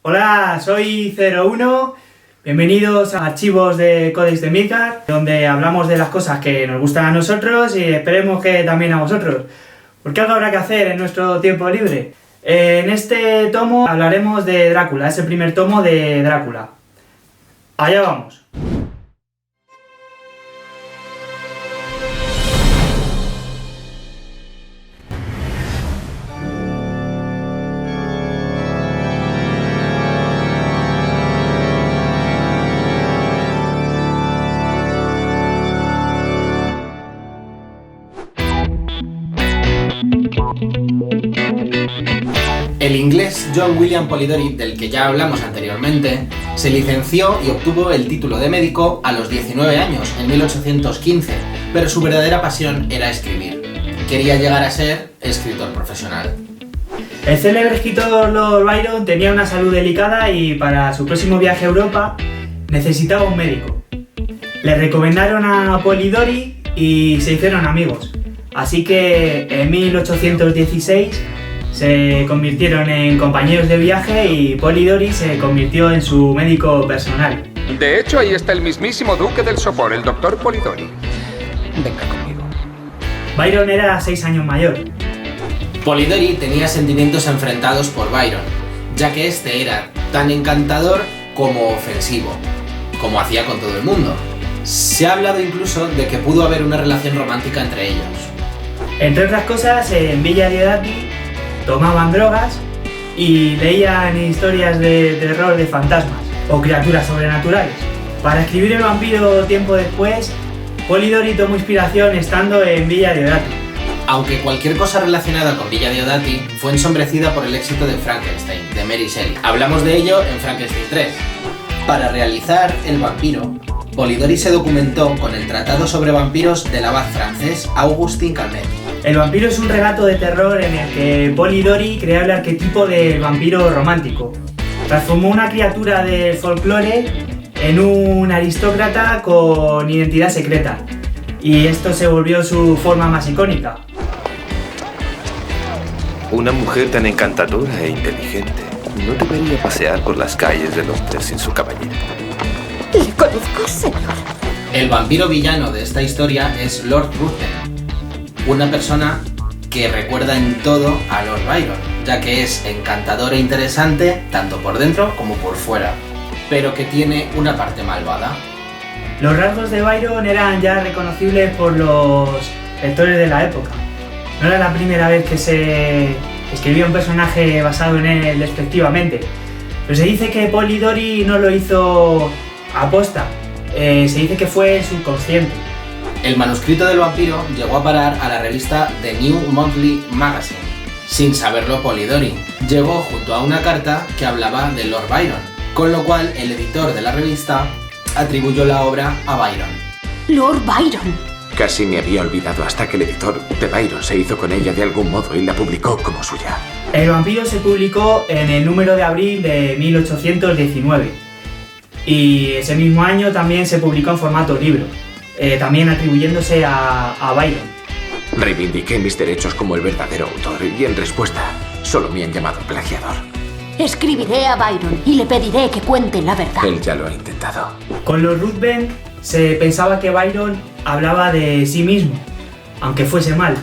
Hola, soy 01, bienvenidos a Archivos de Codex de Midgard, donde hablamos de las cosas que nos gustan a nosotros y esperemos que también a vosotros, porque algo habrá que hacer en nuestro tiempo libre. En este tomo hablaremos de Drácula, es el primer tomo de Drácula. Allá vamos. El inglés John William Polidori, del que ya hablamos anteriormente, se licenció y obtuvo el título de médico a los 19 años, en 1815, pero su verdadera pasión era escribir. Quería llegar a ser escritor profesional. El célebre escritor Lord Byron tenía una salud delicada y para su próximo viaje a Europa necesitaba un médico. Le recomendaron a Polidori y se hicieron amigos. Así que en 1816 se convirtieron en compañeros de viaje y Polidori se convirtió en su médico personal. De hecho, ahí está el mismísimo duque del sopor, el doctor Polidori. Venga conmigo. Byron era 6 años mayor. Polidori tenía sentimientos enfrentados por Byron, ya que este era tan encantador como ofensivo, como hacía con todo el mundo. Se ha hablado incluso de que pudo haber una relación romántica entre ellos. Entre otras cosas, en Villa Diodati tomaban drogas y leían historias de terror de fantasmas o criaturas sobrenaturales. Para escribir El vampiro tiempo después, Polidori tomó inspiración estando en Villa Diodati. Aunque cualquier cosa relacionada con Villa Diodati fue ensombrecida por el éxito de Frankenstein, de Mary Shelley. Hablamos de ello en Frankenstein 3. Para realizar El vampiro, Polidori se documentó con el Tratado sobre vampiros del abad francés Augustin Calmet. El vampiro es un relato de terror en el que Polidori crea el arquetipo del vampiro romántico. Transformó una criatura del folclore en un aristócrata con identidad secreta, y esto se volvió su forma más icónica. Una mujer tan encantadora e inteligente no debería pasear por las calles de Londres sin su caballero. Le conozco, señor. El vampiro villano de esta historia es Lord Ruthven, una persona que recuerda en todo a Lord Byron, ya que es encantador e interesante tanto por dentro como por fuera, pero que tiene una parte malvada. Los rasgos de Byron eran ya reconocibles por los lectores de la época. No era la primera vez que se escribía un personaje basado en él despectivamente, pero se dice que Polidori no lo hizo aposta, se dice que fue subconsciente. El manuscrito del vampiro llegó a parar a la revista The New Monthly Magazine. Sin saberlo Polidori, llegó junto a una carta que hablaba de Lord Byron, con lo cual el editor de la revista atribuyó la obra a Byron. Lord Byron. Casi me había olvidado hasta que el editor de Byron se hizo con ella de algún modo y la publicó como suya. El vampiro se publicó en el número de abril de 1819 y ese mismo año también se publicó en formato libro, también atribuyéndose a Byron. Reivindiqué mis derechos como el verdadero autor y en respuesta solo me han llamado plagiador. Escribiré a Byron y le pediré que cuente la verdad. Él ya lo ha intentado. Con los Ruthven se pensaba que Byron hablaba de sí mismo, aunque fuese mal,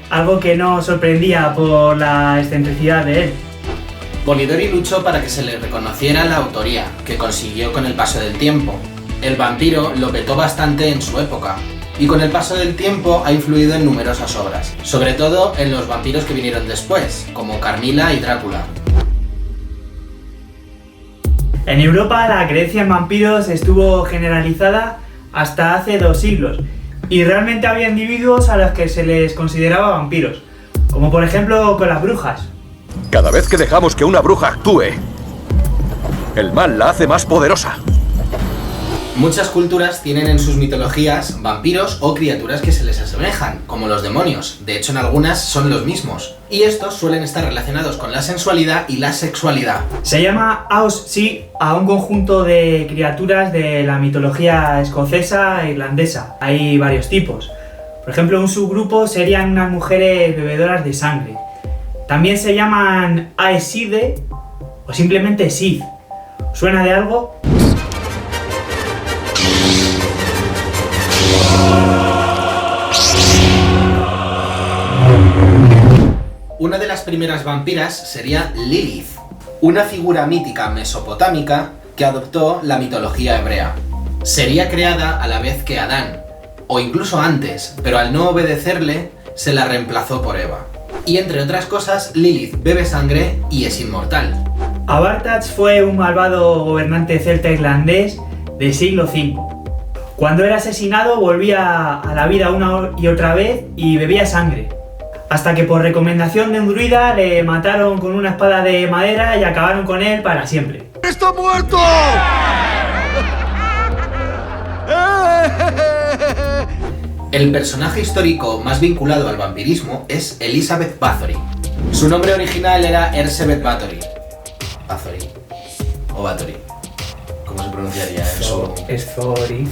algo que no sorprendía por la excentricidad de él. Polidori luchó para que se le reconociera la autoría, que consiguió con el paso del tiempo. El vampiro lo petó bastante en su época, y con el paso del tiempo ha influido en numerosas obras, sobre todo en los vampiros que vinieron después, como Carmilla y Drácula. En Europa la creencia en vampiros estuvo generalizada hasta hace 2 siglos, y realmente había individuos a los que se les consideraba vampiros, como por ejemplo con las brujas. Cada vez que dejamos que una bruja actúe, el mal la hace más poderosa. Muchas culturas tienen en sus mitologías vampiros o criaturas que se les asemejan, como los demonios. De hecho, en algunas son los mismos. Y estos suelen estar relacionados con la sensualidad y la sexualidad. Se llama Aos-sí a un conjunto de criaturas de la mitología escocesa e irlandesa. Hay varios tipos. Por ejemplo, un subgrupo serían unas mujeres bebedoras de sangre. También se llaman Aeside o simplemente Sith. ¿Suena de algo? Una de las primeras vampiras sería Lilith, una figura mítica mesopotámica que adoptó la mitología hebrea. Sería creada a la vez que Adán, o incluso antes, pero al no obedecerle, se la reemplazó por Eva. Y entre otras cosas, Lilith bebe sangre y es inmortal. Abartax fue un malvado gobernante celta irlandés del siglo V. Cuando era asesinado volvía a la vida una y otra vez y bebía sangre. Hasta que por recomendación de un druida le mataron con una espada de madera y acabaron con él para siempre. ¡Está muerto! El personaje histórico más vinculado al vampirismo es Elizabeth Bathory. Su nombre original era Erzsébet Bathory. Bathory. O Bathory. ¿Cómo se pronunciaría eso? Es Zori.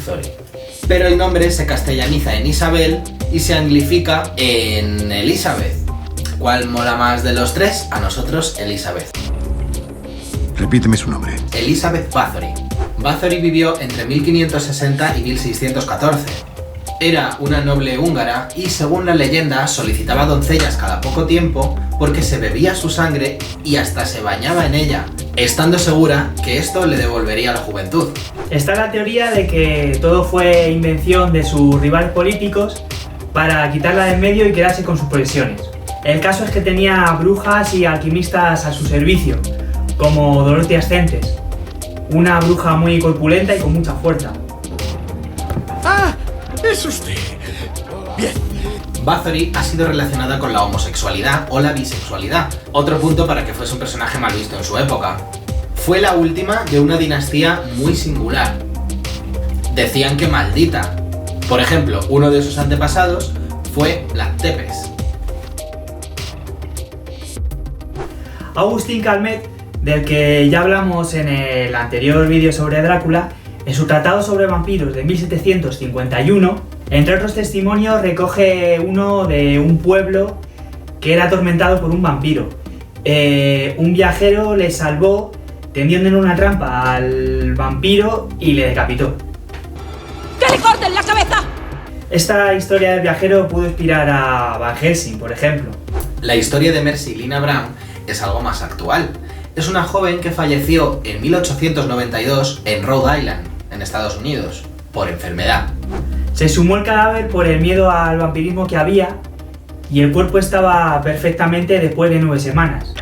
Pero el nombre se castellaniza en Isabel y se anglifica en Elizabeth. ¿Cuál mola más de los tres? A nosotros, Elizabeth. Repíteme su nombre. Elizabeth Bathory. Bathory vivió entre 1560 y 1614. Era una noble húngara y, según la leyenda, solicitaba doncellas cada poco tiempo porque se bebía su sangre y hasta se bañaba en ella, estando segura que esto le devolvería la juventud. Está la teoría de que todo fue invención de sus rivales políticos para quitarla de en medio y quedarse con sus posesiones. El caso es que tenía brujas y alquimistas a su servicio, como Dorotea Ascentes, una bruja muy corpulenta y con mucha fuerza. ¡Ah! ¡Es usted! Bien. Bathory ha sido relacionada con la homosexualidad o la bisexualidad, otro punto para que fuese un personaje mal visto en su época. Fue la última de una dinastía muy singular. Decían que maldita. Por ejemplo, uno de sus antepasados fue Vlad Tepes. Agustín Calmet, del que ya hablamos en el anterior vídeo sobre Drácula, en su tratado sobre vampiros de 1751, entre otros testimonios recoge uno de un pueblo que era atormentado por un vampiro. Un viajero le salvó tendiéndole una trampa al vampiro y le decapitó. ¡Que le corten la cabeza! Esta historia del viajero pudo inspirar a Van Helsing, por ejemplo. La historia de Mercy Lina Brown es algo más actual. Es una joven que falleció en 1892 en Rhode Island, en Estados Unidos, por enfermedad. Se sumó el cadáver por el miedo al vampirismo que había y el cuerpo estaba perfectamente después de 9 semanas.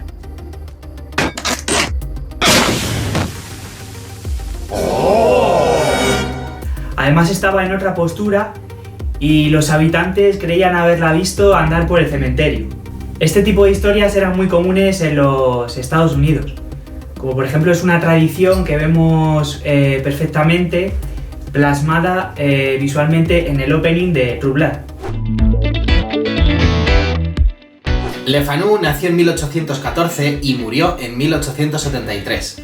Además estaba en otra postura y los habitantes creían haberla visto andar por el cementerio. Este tipo de historias eran muy comunes en los Estados Unidos. Como por ejemplo es una tradición que vemos perfectamente plasmada visualmente en el opening de True Blood. Le Fanu nació en 1814 y murió en 1873.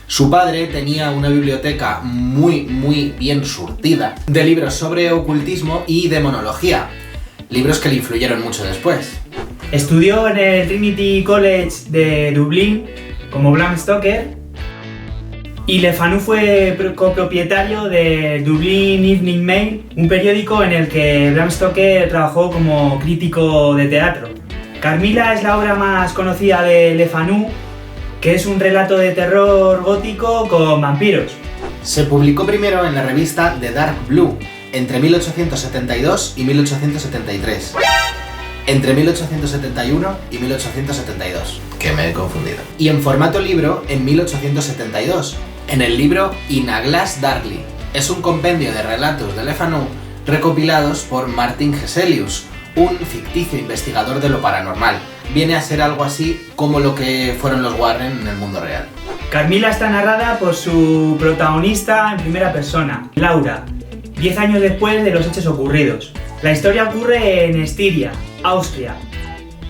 Su padre tenía una biblioteca muy bien surtida de libros sobre ocultismo y demonología, libros que le influyeron mucho después. Estudió en el Trinity College de Dublín como Bram Stoker y Le Fanu fue copropietario de Dublin Evening Mail, un periódico en el que Bram Stoker trabajó como crítico de teatro. Carmilla es la obra más conocida de Le Fanu, que es un relato de terror gótico con vampiros. Se publicó primero en la revista The Dark Blue entre 1872 y 1873. Entre 1871 y 1872, que me he confundido. Y en formato libro en 1872, en el libro In a Glass Darkly. Es un compendio de relatos de Le Fanu recopilados por Martin Hesselius, un ficticio investigador de lo paranormal. Viene a ser algo así como lo que fueron los Warren en el mundo real. Carmilla está narrada por su protagonista en primera persona, Laura, 10 años después de los hechos ocurridos. La historia ocurre en Estiria, Austria.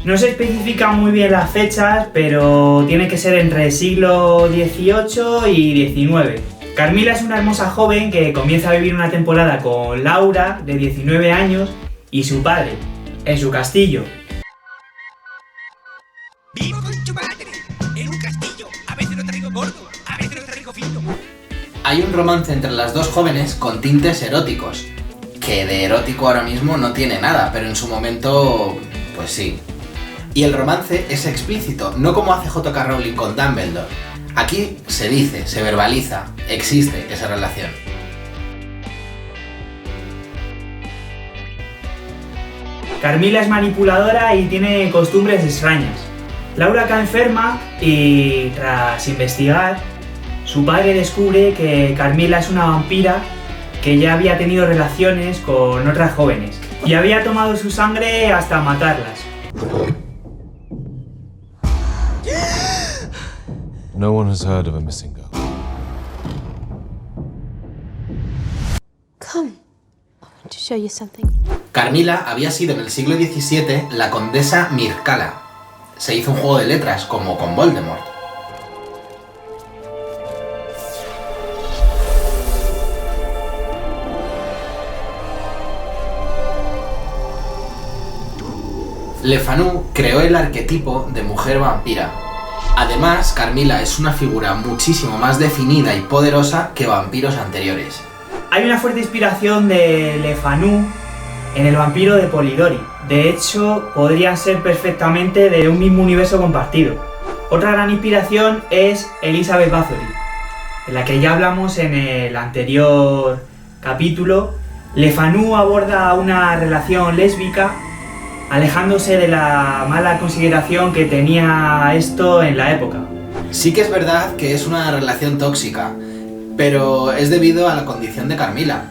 No se especifican muy bien las fechas, pero tiene que ser entre el siglo XVIII y XIX. Carmilla es una hermosa joven que comienza a vivir una temporada con Laura, de 19 años, y su padre, en su castillo. Vivo con tu madre en un castillo, a veces no te Hay un romance entre las dos jóvenes con tintes eróticos, que de erótico ahora mismo no tiene nada, pero en su momento, pues sí. Y el romance es explícito, no como hace J.K. Rowling con Dumbledore. Aquí se dice, se verbaliza, existe esa relación. Carmila es manipuladora y tiene costumbres extrañas. Laura cae enferma y, tras investigar, su padre descubre que Carmila es una vampira que ya había tenido relaciones con otras jóvenes y había tomado su sangre hasta matarlas. No one has heard of a missing girl. Come, I want to show you something. Carmila había sido en el siglo XVII la condesa Mircala. Se hizo un juego de letras como con Voldemort. Le Fanu creó el arquetipo de mujer vampira. Además, Carmila es una figura muchísimo más definida y poderosa que vampiros anteriores. Hay una fuerte inspiración de Le Fanu en el vampiro de Polidori. De hecho, podrían ser perfectamente de un mismo universo compartido. Otra gran inspiración es Elizabeth Bathory, de la que ya hablamos en el anterior capítulo. Le Fanu aborda una relación lésbica, alejándose de la mala consideración que tenía esto en la época. Sí que es verdad que es una relación tóxica, pero es debido a la condición de Carmila.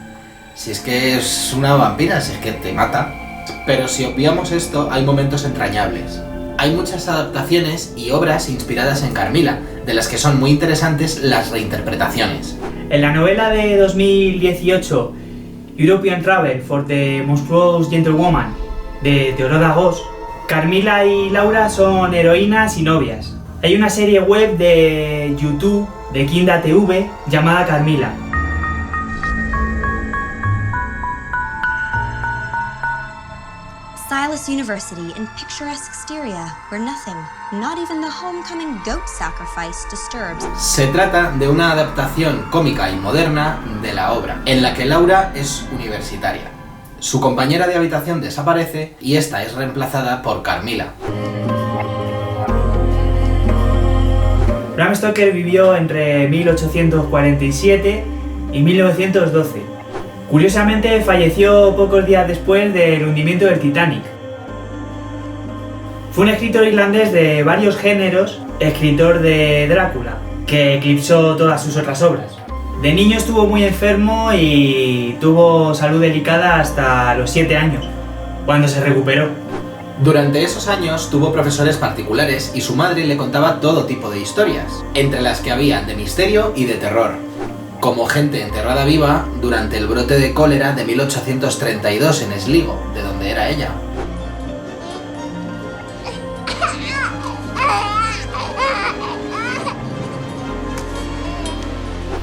Si es que es una vampira, si es que te mata. Pero si obviamos esto, hay momentos entrañables. Hay muchas adaptaciones y obras inspiradas en Carmila, de las que son muy interesantes las reinterpretaciones. En la novela de 2018, European Travel for the Monstrous Gentlewoman, de Teodora Goss, Carmila y Laura son heroínas y novias. Hay una serie web de YouTube de Kinda TV llamada Carmila. Silas University in picturesque Styria, where nothing, not even the homecoming goat sacrifice, disturbs. Se trata de una adaptación cómica y moderna de la obra, en la que Laura es universitaria. Su compañera de habitación desaparece y esta es reemplazada por Carmila. Bram Stoker vivió entre 1847 y 1912. Curiosamente, falleció pocos días después del hundimiento del Titanic. Fue un escritor irlandés de varios géneros, escritor de Drácula, que eclipsó todas sus otras obras. De niño estuvo muy enfermo y tuvo salud delicada hasta los 7 años, cuando se recuperó. Durante esos años tuvo profesores particulares y su madre le contaba todo tipo de historias, entre las que había de misterio y de terror, como gente enterrada viva durante el brote de cólera de 1832 en Sligo, de donde era ella.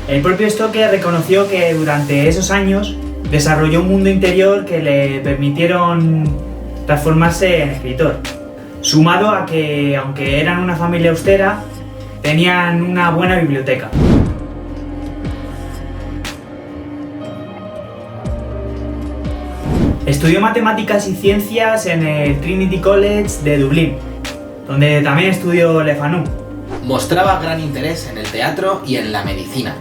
El propio Stoker reconoció que durante esos años desarrolló un mundo interior que le permitieron transformarse en escritor, sumado a que, aunque eran una familia austera, tenían una buena biblioteca. Estudió matemáticas y ciencias en el Trinity College de Dublín, donde también estudió Le Fanu. Mostraba gran interés en el teatro y en la medicina.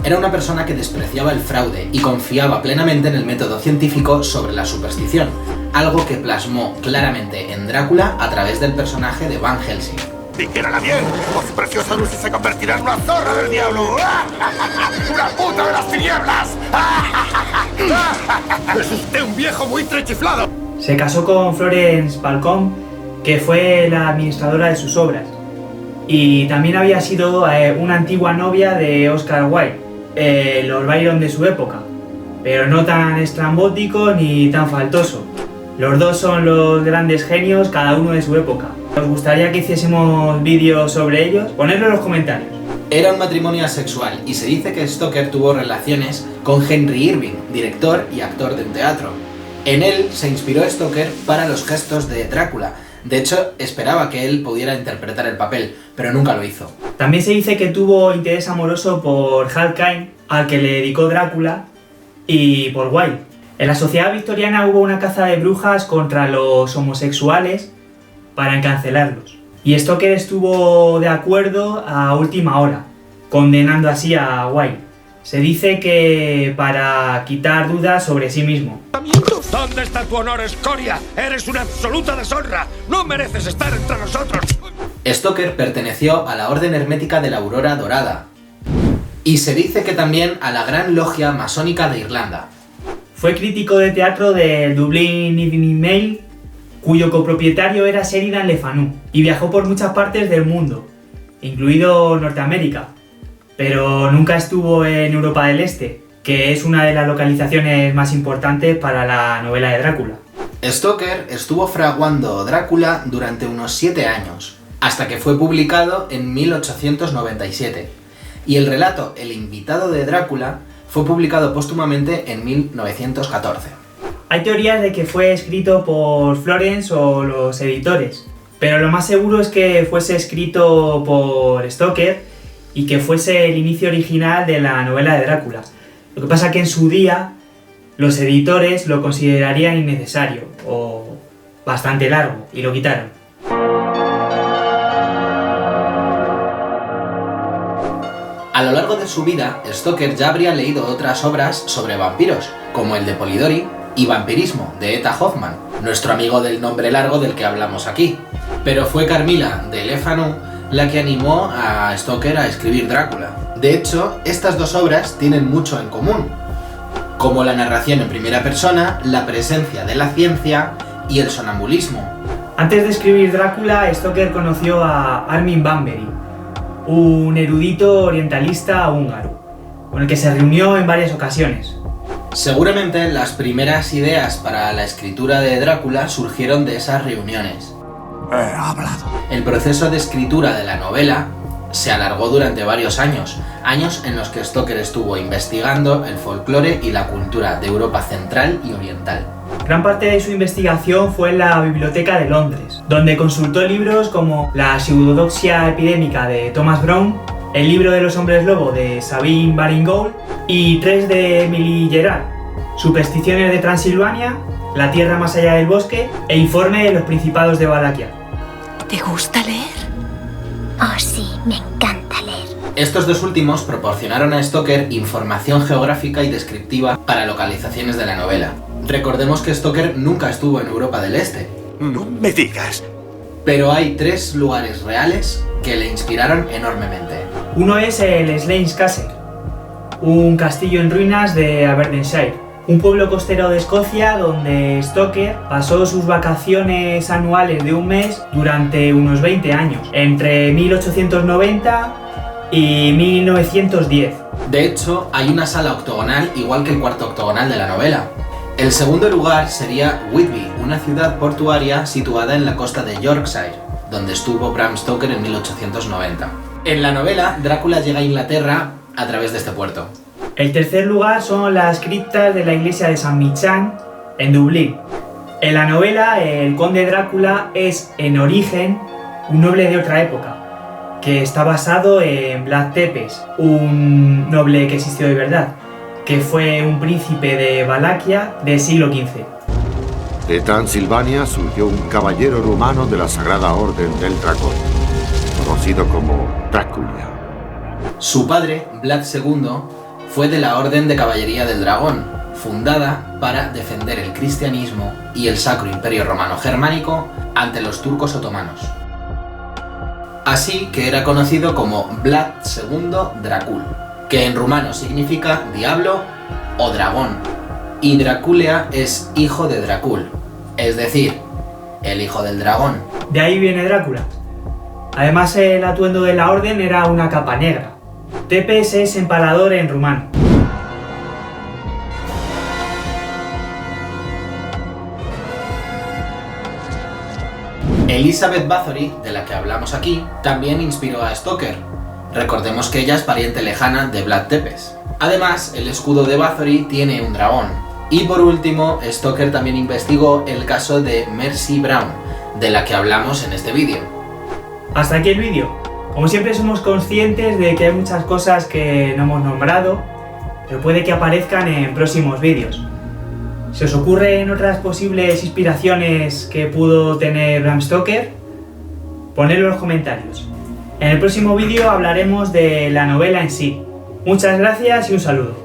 Era una persona que despreciaba el fraude y confiaba plenamente en el método científico sobre la superstición, algo que plasmó claramente en Drácula a través del personaje de Van Helsing. ¡Vigérala bien! ¡O su preciosa Lucy se convertirá en una zorra del diablo! ¡Una puta de las tinieblas! ¡Es usted un viejo buitre chiflado! Se casó con Florence Balcom, que fue la administradora de sus obras, y también había sido una antigua novia de Oscar Wilde, Lord Byron de su época, pero no tan estrambótico ni tan faltoso. Los dos son los grandes genios, cada uno de su época. ¿Os gustaría que hiciésemos vídeos sobre ellos? Ponedlo en los comentarios. Era un matrimonio asexual y se dice que Stoker tuvo relaciones con Henry Irving, director y actor de teatro. En él se inspiró Stoker para los gestos de Drácula, De hecho, esperaba que él pudiera interpretar el papel, pero nunca lo hizo. También se dice que tuvo interés amoroso por Hal Caine, al que le dedicó Drácula, y por Wilde. En la sociedad victoriana hubo una caza de brujas contra los homosexuales para encarcelarlos. Y Stoker estuvo de acuerdo a última hora, condenando así a Wilde. Se dice que para quitar dudas sobre sí mismo. ¿Dónde está tu honor, escoria? ¡Eres una absoluta deshonra! ¡No mereces estar entre nosotros! Stoker perteneció a la Orden Hermética de la Aurora Dorada. Y se dice que también a la Gran Logia Masónica de Irlanda. Fue crítico de teatro del Dublin Evening Mail, cuyo copropietario era Sheridan Le Fanu, y viajó por muchas partes del mundo, incluido Norteamérica, pero nunca estuvo en Europa del Este, que es una de las localizaciones más importantes para la novela de Drácula. Stoker estuvo fraguando Drácula durante unos 7 años, hasta que fue publicado en 1897, y el relato El invitado de Drácula fue publicado póstumamente en 1914. Hay teorías de que fue escrito por Florence o los editores, pero lo más seguro es que fuese escrito por Stoker y que fuese el inicio original de la novela de Drácula. Lo que pasa es que en su día los editores lo considerarían innecesario o bastante largo y lo quitaron. A lo largo de su vida, Stoker ya habría leído otras obras sobre vampiros, como el de Polidori y Vampirismo, de Eta Hoffmann, nuestro amigo del nombre largo del que hablamos aquí. Pero fue Carmilla de Le Fanu la que animó a Stoker a escribir Drácula. De hecho, estas dos obras tienen mucho en común, como la narración en primera persona, la presencia de la ciencia y el sonambulismo. Antes de escribir Drácula, Stoker conoció a Armin van Buuren, un erudito orientalista húngaro, con el que se reunió en varias ocasiones. Seguramente las primeras ideas para la escritura de Drácula surgieron de esas reuniones. He hablado. El proceso de escritura de la novela se alargó durante varios años en los que Stoker estuvo investigando el folclore y la cultura de Europa central y oriental. Gran parte de su investigación fue en la Biblioteca de Londres, donde consultó libros como La pseudodoxia epidémica de Thomas Brown, El libro de los hombres lobo de Sabine Baring-Gould y 3 de Emily Gerard, Supersticiones de Transilvania, La tierra más allá del bosque e Informe de los principados de Valaquia. ¿Te gusta leer? Oh, sí, me encanta leer. Estos dos últimos proporcionaron a Stoker información geográfica y descriptiva para localizaciones de la novela. Recordemos que Stoker nunca estuvo en Europa del Este. No me digas. Pero hay 3 lugares reales que le inspiraron enormemente. Uno es el Slains Castle, un castillo en ruinas de Aberdeenshire, un pueblo costero de Escocia donde Stoker pasó sus vacaciones anuales de un mes durante unos 20 años, entre 1890 y 1910. De hecho, hay una sala octogonal igual que el cuarto octogonal de la novela. El segundo lugar sería Whitby, una ciudad portuaria situada en la costa de Yorkshire, donde estuvo Bram Stoker en 1890. En la novela, Drácula llega a Inglaterra a través de este puerto. El tercer lugar son las criptas de la iglesia de San Michan, en Dublín. En la novela, el conde Drácula es, en origen, un noble de otra época, que está basado en Vlad Tepes, un noble que existió de verdad, que fue un príncipe de Valaquia del siglo XV. De Transilvania surgió un caballero rumano de la Sagrada Orden del Dragón, conocido como Drácula. Su padre, Vlad II, fue de la Orden de Caballería del Dragón, fundada para defender el cristianismo y el Sacro Imperio Romano Germánico ante los turcos otomanos. Así que era conocido como Vlad II Dracul, que en rumano significa diablo o dragón, y Draculea es hijo de Dracul, es decir, el hijo del dragón. De ahí viene Drácula. Además, el atuendo de la orden era una capa negra. Tepes es empalador en rumano. Elizabeth Bathory, de la que hablamos aquí, también inspiró a Stoker. Recordemos que ella es pariente lejana de Vlad Tepes. Además, el escudo de Bathory tiene un dragón. Y por último, Stoker también investigó el caso de Mercy Brown, de la que hablamos en este vídeo. Hasta aquí el vídeo. Como siempre somos conscientes de que hay muchas cosas que no hemos nombrado, pero puede que aparezcan en próximos vídeos. Si os ocurren otras posibles inspiraciones que pudo tener Bram Stoker, ponedlo en los comentarios. En el próximo vídeo hablaremos de la novela en sí. Muchas gracias y un saludo.